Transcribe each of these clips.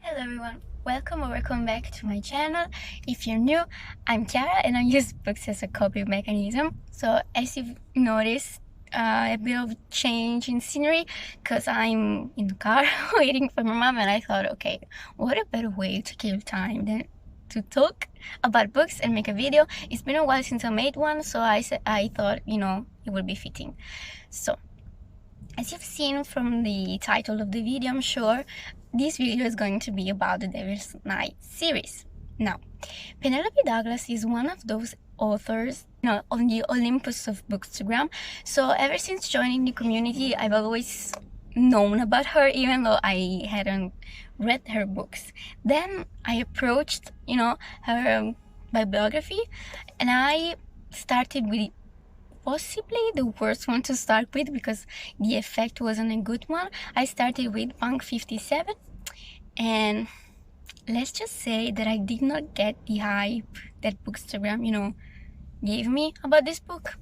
Hello everyone, welcome back to my channel. If you're new, I'm Chiara and I use books as a coping mechanism. So as you've noticed, a bit of change in scenery because I'm in the car waiting for my mom, and I thought, okay, what a better way to kill time than to talk about books and make a video. It's been a while since I made one, so I thought, it would be fitting. So as you've seen from the title of the video, I'm sure this video is going to be about the Devil's Night series. Now, Penelope Douglas is one of those authors, on the Olympus of bookstagram. So ever since joining the community, I've always known about her, even though I hadn't read her books. Then I approached, her bibliography, and I started with possibly the worst one to start with because the effect wasn't a good one. I started with Punk 57, and let's just say that I did not get the hype that bookstagram, gave me about this book.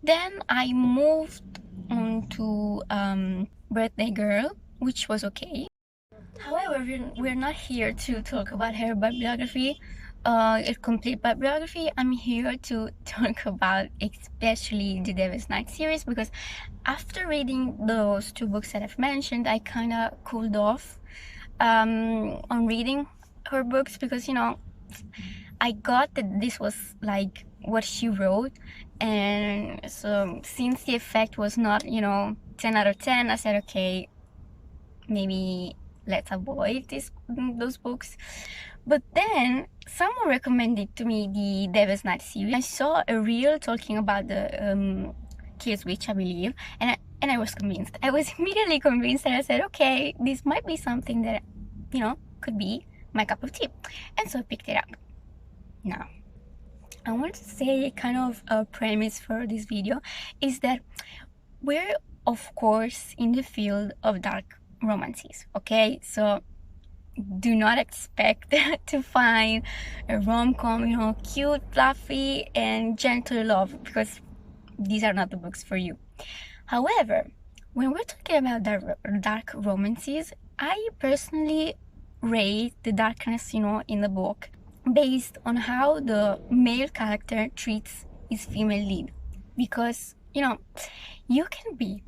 Then I moved on to Birthday Girl, which was okay. However, we're not here to talk about her bibliography, a complete bibliography. I'm here to talk about especially the Devil's Night series, because after reading those two books that I've mentioned, I kind of cooled off on reading her books because, I got that this was like what she wrote, and so since the effect was not, 10 out of 10, I said, okay, maybe let's avoid those books. But then someone recommended to me the Devil's Night series. I saw a reel talking about the Kiss Witch, I believe, and I was convinced. I was immediately convinced, and I said, okay, this might be something that, could be my cup of tea. And so I picked it up. Now, I want to say kind of a premise for this video is that we're, of course, in the field of dark romances, okay? So do not expect to find a rom-com, cute, fluffy, and gentle love, because these are not the books for you. However, when we're talking about dark romances, I personally rate the darkness, in the book based on how the male character treats his female lead. Because, you can be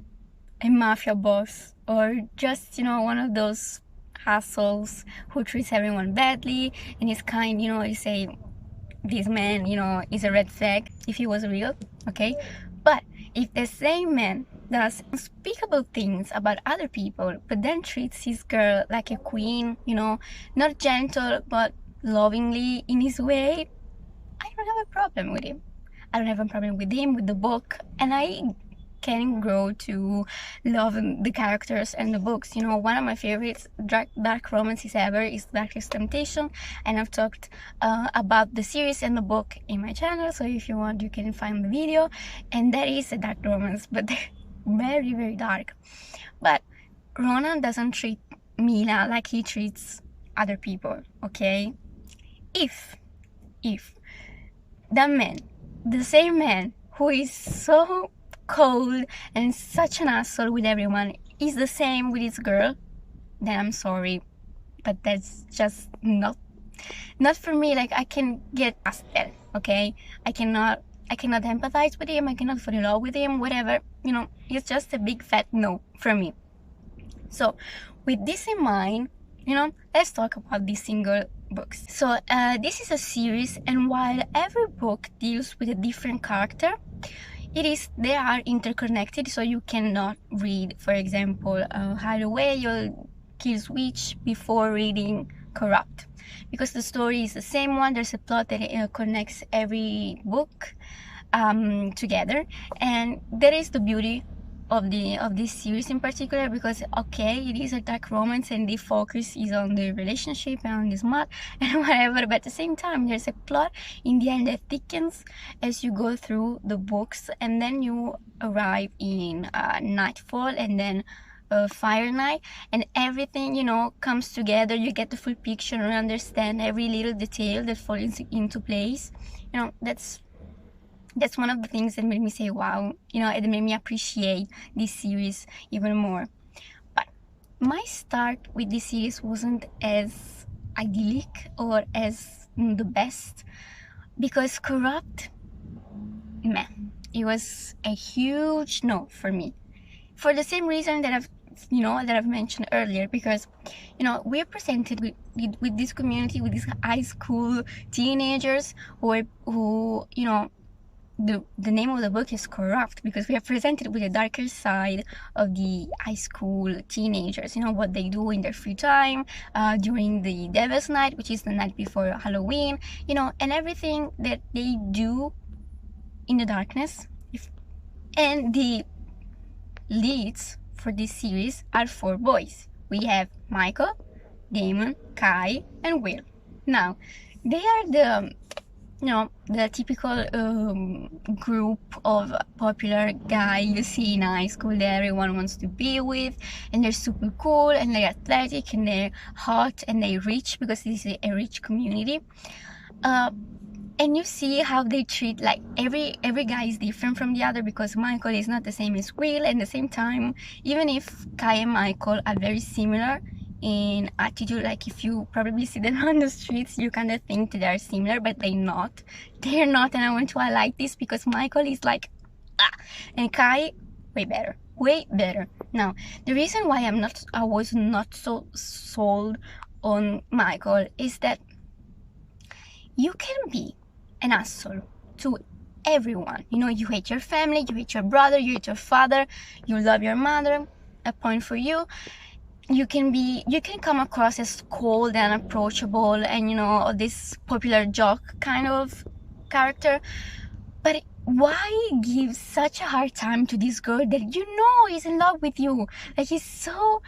a mafia boss or just, one of those assholes who treats everyone badly and is kind, you say this man, is a red flag if he was real, okay? But if the same man does unspeakable things about other people but then treats his girl like a queen, not gentle but lovingly in his way, I don't have a problem with him. I don't have a problem with him, with the book, and I can grow to love the characters and the books. One of my favorite dark romances ever is Darkest Temptation, and I've talked about the series and the book in my channel, so if you want you can find the video, and that is a dark romance, but very, very dark. But Ronan doesn't treat Mila like he treats other people, okay? If the same man who is so cold and such an asshole with everyone is the same with his girl, then I'm sorry, but that's just not for me. Like, I can get past that, okay? I cannot empathize with him, I cannot fall in love with him, whatever, it's just a big fat no from me. So with this in mind, let's talk about these single books. So this is a series, and while every book deals with a different character, they are interconnected, so you cannot read, for example, Hideaway or Kills Witch before reading Corrupt, because the story is the same one. There's a plot that connects every book together, and that is the beauty of this series in particular, because okay, it is a dark romance and the focus is on the relationship and on this mud and whatever, but at the same time there's a plot in the end that thickens as you go through the books, and then you arrive in Nightfall and then Fire Night, and everything comes together. You get the full picture and understand every little detail that falls into place. That's one of the things that made me say wow, it made me appreciate this series even more. But my start with this series wasn't as idyllic or as the best, because Corrupt, man, it was a huge no for me, for the same reason that I've mentioned earlier, because we're presented with this community, with these high school teenagers who the name of the book is Corrupt, because we are presented with the darker side of the high school teenagers, what they do in their free time, during the Devil's Night, which is the night before Halloween, and everything that they do in the darkness. And the leads for this series are 4 boys. We have Michael, Damon, Kai, and Will. Now, they are the typical group of popular guy you see in high school that everyone wants to be with, and they're super cool, and they're athletic, and they're hot, and they're rich, because this is a rich community. And you see how they treat, like, every guy is different from the other, because Michael is not the same as Will. And at the same time, even if Kai and Michael are very similar in attitude, like if you probably see them on the streets, you kind of think they are similar, but they're not, and I want to highlight this, because Michael is like and Kai way better. Now, the reason why I was not so sold on Michael is that you can be an asshole to everyone. You hate your family, you hate your brother, you hate your father, you love your mother. A point for you. You can come across as cold and unapproachable, and this popular jock kind of character. But why give such a hard time to this girl that is in love with you? Like, it's so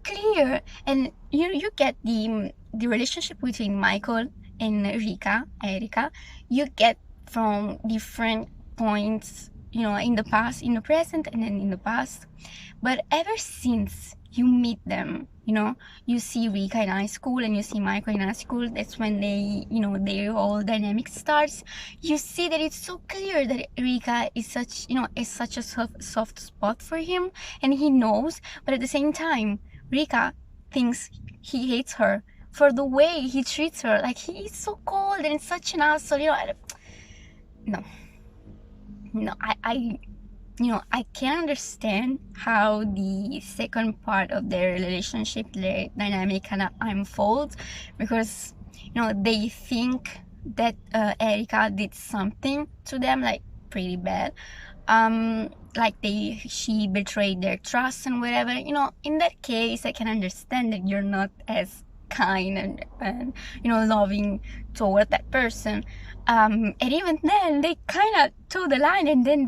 clear. And you get the relationship between Michael and Erika, you get from different points, in the past, in the present, and then in the past. But ever since you meet them, you see Rika in high school and you see Michael in high school, that's when their whole dynamic starts. You see that it's so clear that Rika is such a soft spot for him, and he knows, but at the same time, Rika thinks he hates her for the way he treats her. Like, he is so cold and such an asshole. I can't understand how the second part of their relationship, their dynamic, kind of unfolds, because they think that Erika did something to them, like, pretty bad. Like she betrayed their trust and whatever. In that case, I can understand that you're not as kind and loving toward that person, and even then they kind of toe the line, and then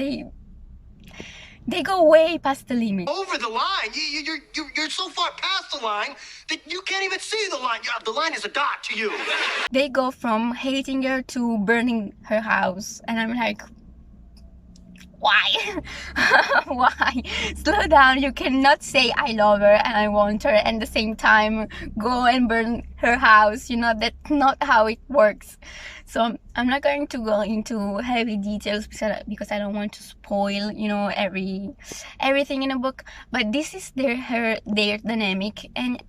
they go way past the limit. Over the line. You're so far past the line that you can't even see the line. The line is a dot to you. They go from hating her to burning her house, and I'm like, why? Why? Slow down. You cannot say I love her and I want her and at the same time go and burn her house. That's not how it works. So I'm not going to go into heavy details because I don't want to spoil, everything in a book. But this is their dynamic, and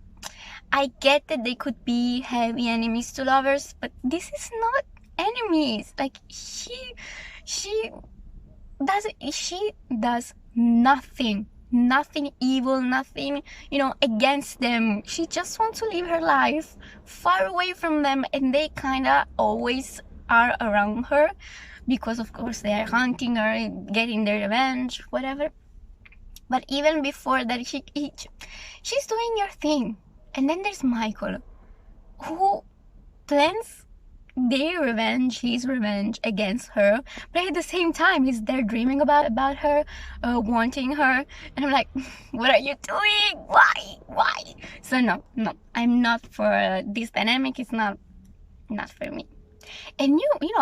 I get that they could be heavy enemies to lovers, but this is not enemies. Like, she does nothing evil, nothing against them. She just wants to live her life far away from them, and they kind of always are around her because of course they are hunting her, getting their revenge, whatever. But even before that, she's doing your thing. And then there's Michael, who plans his revenge against her, but at the same time he's there dreaming about her, wanting her, and I'm like, what are you doing? Why? So no, I'm not for this dynamic. It's not for me. And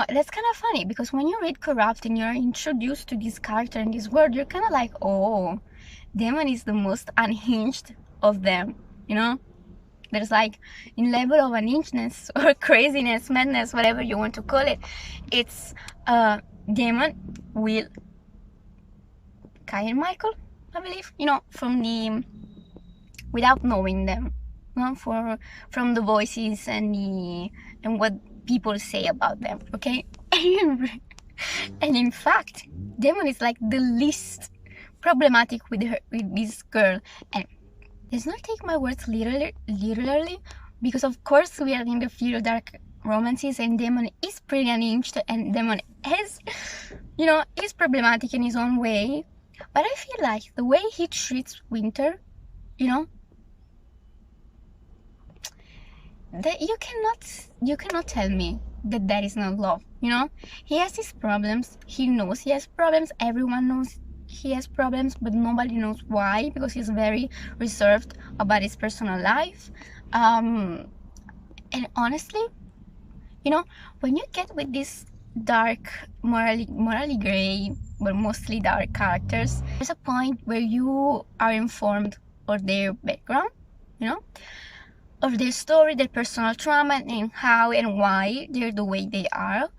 that's kind of funny, because when you read Corrupt and you're introduced to this character and this world, you're kind of like, oh, Damon is the most unhinged of them. There's like, in level of unhingedness or craziness, madness, whatever you want to call it, it's Damon, Will, Kai, and Michael, I believe. From the without knowing them, from the voices and what people say about them, okay? And in fact, Demon is like the least problematic with this girl. And let's not take my words literally, because of course we are in the field of dark romances, and Demon is pretty unhinged, and Demon is problematic in his own way. But I feel like the way he treats Winter, that you cannot tell me that is not love. He has his problems. He knows he has problems. Everyone knows he has problems, but nobody knows why, because he's very reserved about his personal life. And honestly, when you get with these dark, morally gray, but mostly dark characters, there's a point where you are informed of their background, of their story, their personal trauma, and how and why they're the way they are.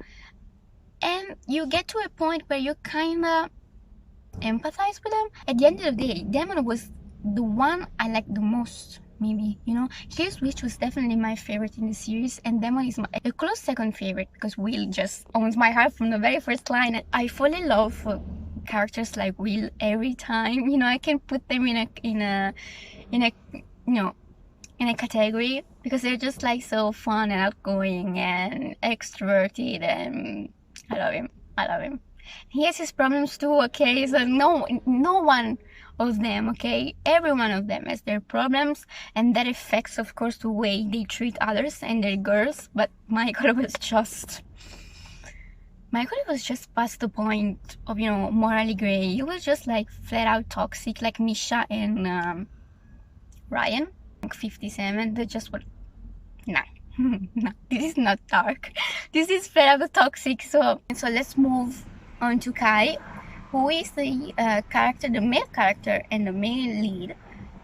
And you get to a point where you kind of empathize with them. At the end of the day, Demon was the one I liked the most, maybe. Here's Witch was definitely my favorite in the series, and Demon is a close second favorite, because Will just owns my heart from the very first line. And I fall in love with characters like Will every time. I can put them in a category, because they're just like so fun and outgoing and extroverted, and I love him. He has his problems too, okay? So no one of them, okay? Every one of them has their problems, and that affects, of course, the way they treat others and their girls. But Michael was just past the point of, morally gray. He was just like flat out toxic, like Misha and Ryan. 57, they just were, no, this is not dark. This is flat out toxic. So let's move on to Kai, who is the character, the male character and the main lead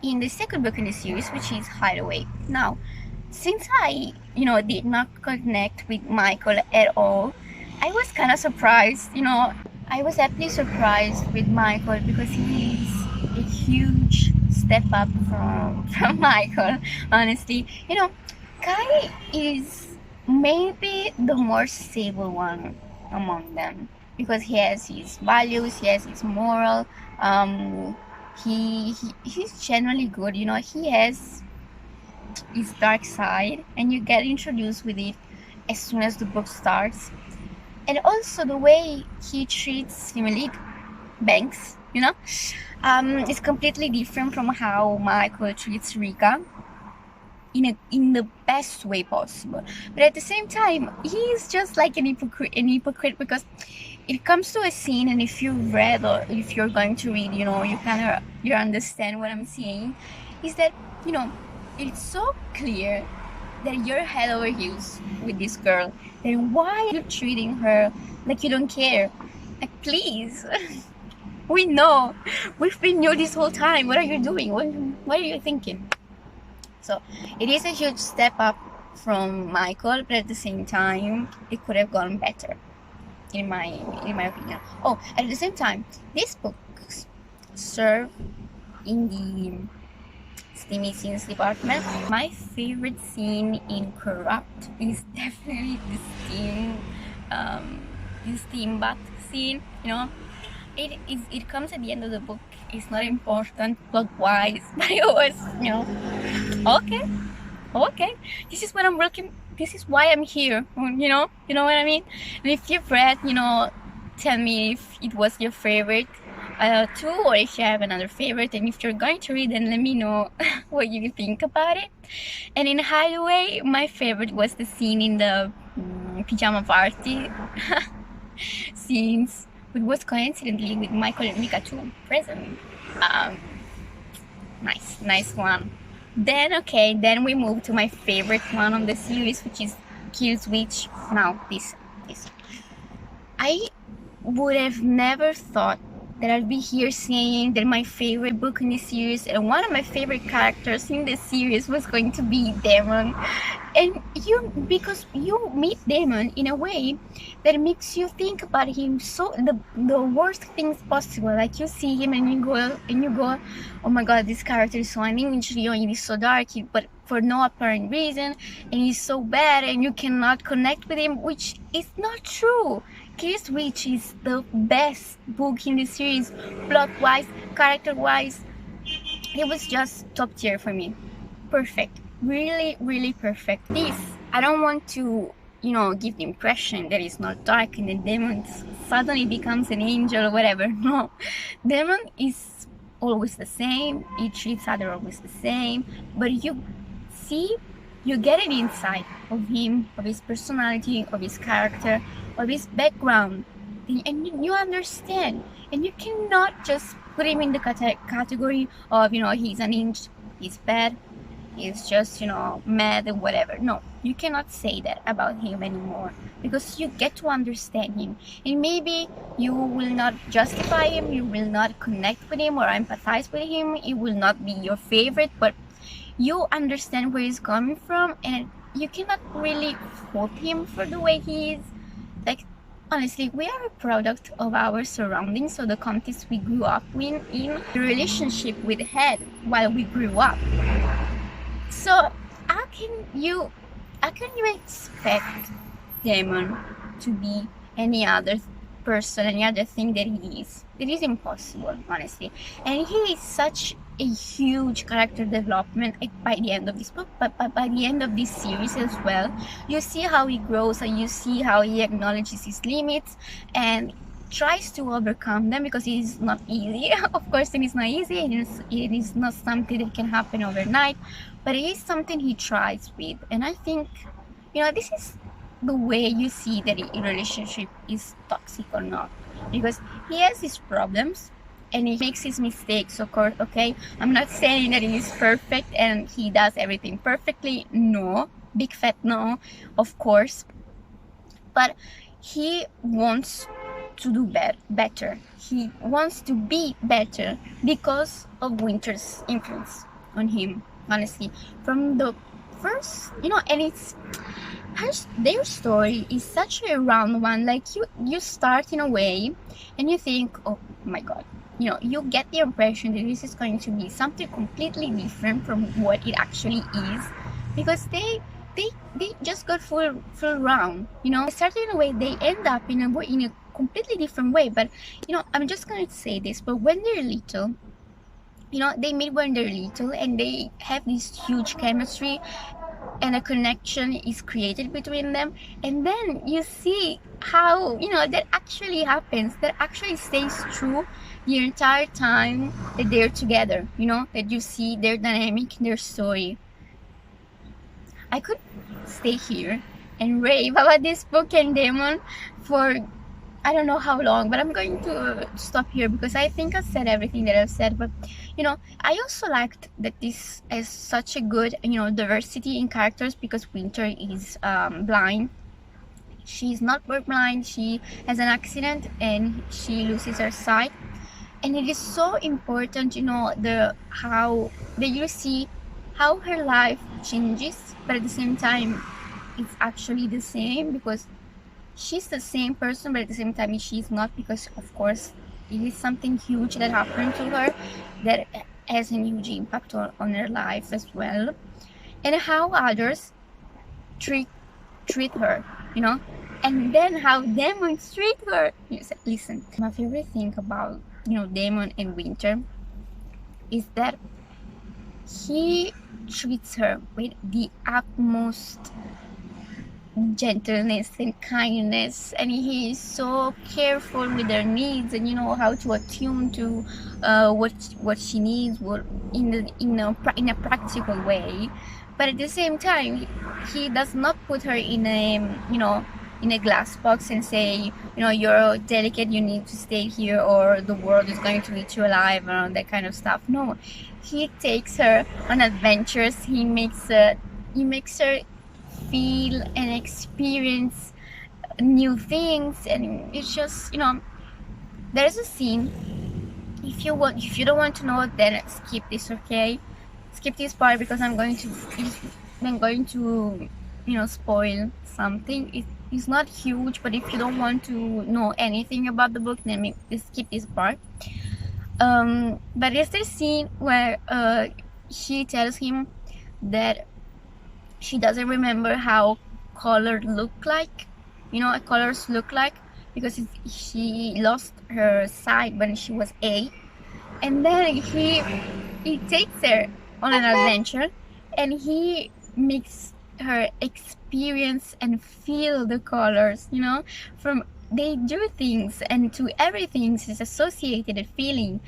in the second book in the series, which is Hideaway. Now, since I, did not connect with Michael at all, I was kind of surprised. I was happily surprised with Michael, because he is a huge step up from Michael, honestly. Kai is maybe the more stable one among them, because he has his values, he has his moral, he's generally good. He has his dark side, and you get introduced with it as soon as the book starts. And also the way he treats Emily Banks, is completely different from how Michael treats Rika, in the best way possible. But at the same time, he's just like an hypocrite, because it comes to a scene, and if you read, or if you're going to read, you understand what I'm saying, is that it's so clear that you're head over heels with this girl, then why are you treating her like you don't care? Like, please. We know. We've been new this whole time. What are you doing? What are you thinking? So it is a huge step up from Michael, but at the same time, it could have gone better, in my opinion. Oh, at the same time, these books serve in the steamy scenes department. My favorite scene in Corrupt is definitely the steam bath scene. It comes at the end of the book. It's not important plot-wise, but it was, okay. This is what I'm working. This is why I'm here. You know what I mean. And if you've read, tell me if it was your favorite too, or if you have another favorite. And if you're going to read, then let me know what you think about it. And in Hideaway, my favorite was the scene in the pajama party scenes. It was coincidentally with Michael and Mika too present. Nice one. Then we move to my favorite one on the series, which is Kills Witch. Now this I would have never thought that I'd be here saying that my favorite book in the series and one of my favorite characters in the series was going to be Demon. and because you meet Damon in a way that makes you think about him, so the worst things possible. Like, you see him and you go, oh my god, this character is so uninteresting, he is so dark, but for no apparent reason, and he's so bad, and you cannot connect with him, which is not true. Kiss Witch is the best book in the series, plot wise, character wise. It was just top tier for me. Perfect. Really, really perfect. This, I don't want to, give the impression that it's not dark and the demon suddenly becomes an angel or whatever. No. Demon is always the same. He treats others always the same. But you see, you get an insight of him, of his personality, of his character, of his background. And you understand. And you cannot just put him in the category of, he's an inch, he's bad, he's just, mad and whatever. No, you cannot say that about him anymore, because you get to understand him. And maybe you will not justify him, you will not connect with him or empathize with him, it will not be your favorite, but you understand where he's coming from, and you cannot really fault him for the way he is. Like, honestly, we are a product of our surroundings, so the context we grew up in the relationship we had while we grew up. So how can you expect Damon to be any other person, any other thing that he is? It is impossible, honestly. And he is such a huge character development by the end of this book, but by the end of this series as well. You see how he grows, and you see how he acknowledges his limits and tries to overcome them, because it is not easy. Of course, it is not easy. It is not something that can happen overnight, but it is something he tries with. And I think, this is the way you see that a relationship is toxic or not, because he has his problems and he makes his mistakes, of course. Okay, I'm not saying that he is perfect and he does everything perfectly. No, big fat no, of course. But he wants to do better. He wants to be better because of Winter's influence on him, honestly. From the first, and it's their story is such a round one. Like, you start in a way and you think, oh my god, you get the impression that this is going to be something completely different from what it actually is, because they just got full round. They started in a way, they end up in a completely different way. But I'm just going to say this, but when they're little, they meet when they're little, and they have this huge chemistry, and a connection is created between them. And then you see how, that actually happens, that actually stays true the entire time that they're together, that you see their dynamic, their story. I could stay here and rave about this book and Damon for I don't know how long, but I'm going to stop here, because I think I've said everything that I've said. But I also liked that this is such a good diversity in characters, because Winter is blind. She's not blind, she has an accident and she loses her sight. And it is so important, how that you see how her life changes, but at the same time it's actually the same, because she's the same person, but at the same time she's not, because of course it is something huge that happened to her that has a huge impact on her life as well. And how others treat her, and then how Damon treat her. Listen, my favorite thing about Damon and Winter is that he treats her with the utmost gentleness and kindness, and he is so careful with her needs, and how to attune to what she needs, in a practical way. But at the same time, he does not put her in a glass box and say, you're delicate, you need to stay here, or the world is going to eat you alive, or that kind of stuff. No, he takes her on adventures. He makes her feel and experience new things. And it's just, there's a scene, if you don't want to know, then skip this, okay? Skip this part, because I'm going to spoil something. It's not huge, but if you don't want to know anything about the book, then maybe skip this part. But it's the scene where she tells him that she doesn't remember how color look like, colors look like, because she lost her sight when she was 8. And then he takes her on an adventure, and he makes her experience and feel the colors, from they do things, and to everything is associated a feeling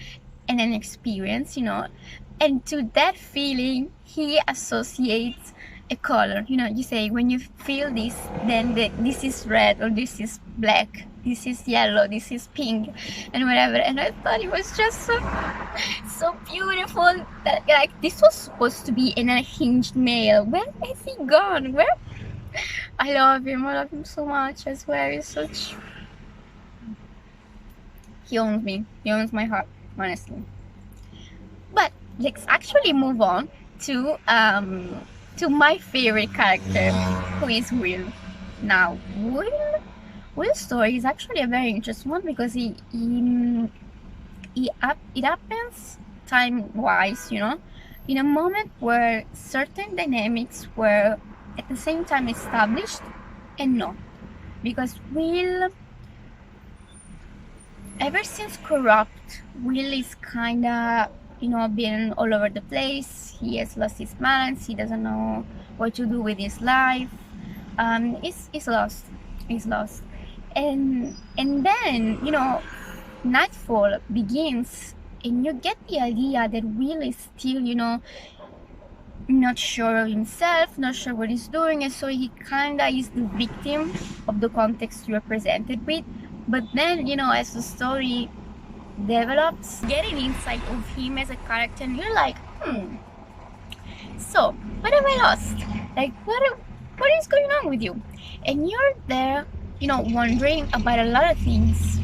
and an experience, and to that feeling he associates a color. You say, when you feel this, then this is red, or this is black, this is yellow, this is pink, and whatever. And I thought it was just so beautiful that, like, this was supposed to be an unhinged male. Where has he gone? Where? I love him so much. I swear, he's such, he owns me, he owns my heart, honestly. But let's actually move on to my favorite character, who is Will. Now, Will's story is actually a very interesting one, because it happens time-wise, in a moment where certain dynamics were at the same time established and not. Because Will, ever since Corrupt, Will is kinda, been all over the place. He has lost his balance. He doesn't know what to do with his life. He's lost. He's lost. And then, nightfall begins, and you get the idea that Will is still, not sure of himself, not sure what he's doing, and so he kinda is the victim of the context you are presented with. But then, as the story develops, get an insight of him as a character, and you're like, so what have I lost? Like, what is going on with you? And you're there, wondering about a lot of things,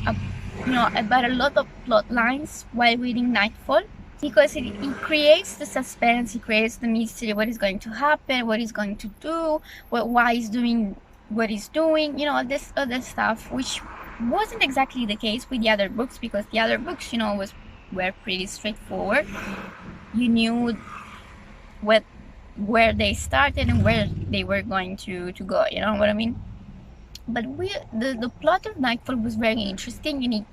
about a lot of plot lines while reading Nightfall, because it creates the suspense, it creates the mystery. What is going to happen? What he's going to do? Why he's doing what he's doing? All this other stuff, which wasn't exactly the case with the other books, because the other books, were pretty straightforward. You knew where they started and where they were going to go. You know what I mean? But the plot of Nightfall was very interesting, and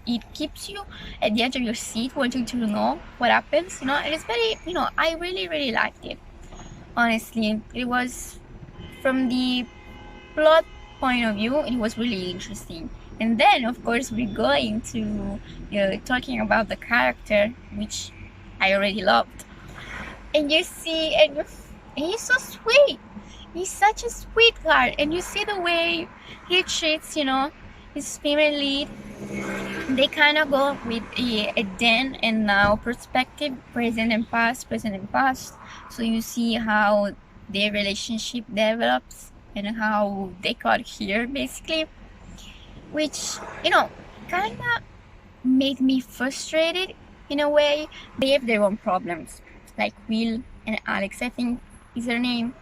it keeps you at the edge of your seat, wanting to know what happens. And it's very, I really, really liked it. Honestly, it was, from the plot point of view, it was really interesting. And then, of course, we're going to talking about the character, which I already loved. And you see, and he's so sweet. He's such a sweetheart, and you see the way he treats, his female lead. They kind of go with a then and now perspective, present and past. So you see how their relationship develops and how they got here, basically, which, kind of made me frustrated in a way. They have their own problems, like Will and Alex, I think is her name.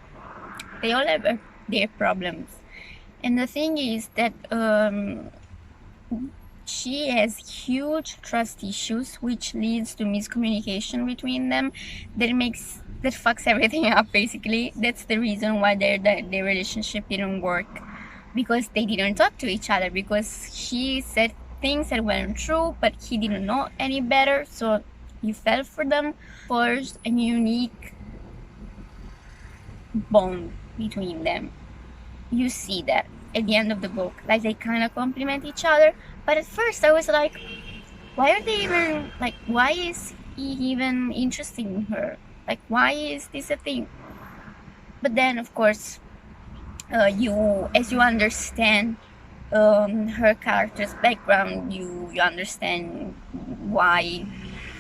They all have their problems. And the thing is that she has huge trust issues, which leads to miscommunication between them that fucks everything up, basically. That's the reason why their relationship didn't work, because they didn't talk to each other, because she said things that weren't true, but he didn't know any better, so he fell for them. Forged a unique bond between them. You see that at the end of the book, like, they kind of complement each other. But at first I was like, why are they even, like, why is he even interested in her? Like, why is this a thing? But then, of course, as you understand her character's background, you understand why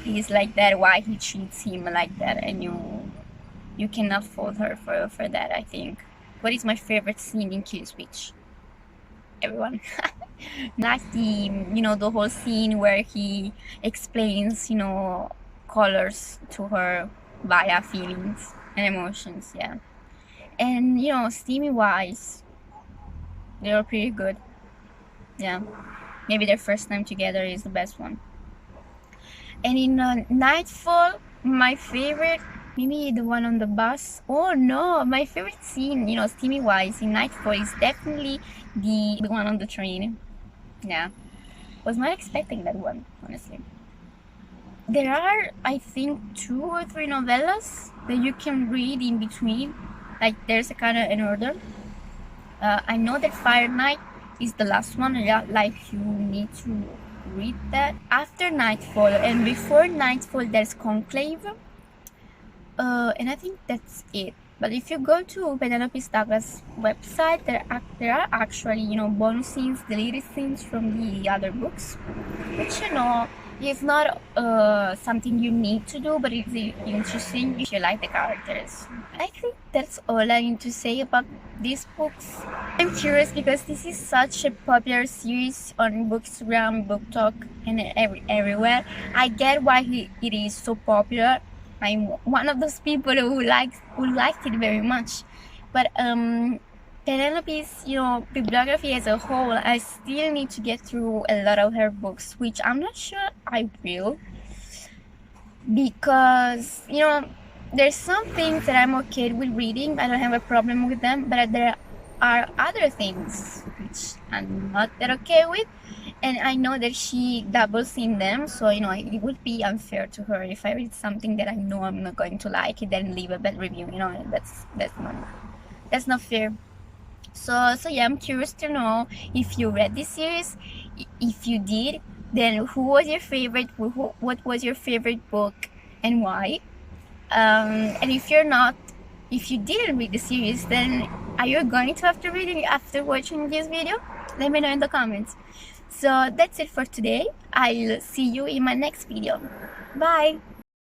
he's like that, why he treats him like that, and you cannot fault her for that, I think. What is my favorite scene in Kill Switch? Everyone. Not the whole scene where he explains, colors to her via feelings and emotions, yeah. And you know, steamy wise, they were pretty good. Yeah, maybe their first time together is the best one. And in Nightfall, my favorite, maybe the one on the bus. Oh no, my favorite scene, you know, steamy wise in Nightfall is definitely the one on the train. Yeah, was not expecting that one, honestly. There are, I think, 2 or 3 novellas that you can read in between. Like there's a kind of an order. I know that Fire Night is the last one. Yeah, like you need to read that after Nightfall, and before Nightfall there's Conclave. And I think that's it. But if you go to Penelope Douglas' website, there are actually, you know, bonus scenes, deleted scenes from the other books, which, you know, is not something you need to do, but it's interesting if you like the characters. I think that's all I need to say about these books. I'm curious because this is such a popular series on Bookstagram, Book Talk, and everywhere. I get why it is so popular. I'm one of those people who liked it very much, but Penelope's, you know, bibliography as a whole, I still need to get through a lot of her books, which I'm not sure I will, because, you know, there's some things that I'm okay with reading. I don't have a problem with them, but there are other things which I'm not that okay with, and I know that she dabbles in them, so, you know, it would be unfair to her if I read something that I know I'm not going to like and then leave a bad review. You know, that's not fair. So yeah, I'm curious to know if you read this series. If you did, then who was your favorite? What was your favorite book and why? And if you didn't read the series, then are you going to have to read it after watching this video? Let me know in the comments. So that's it for today. I'll see you in my next video. Bye!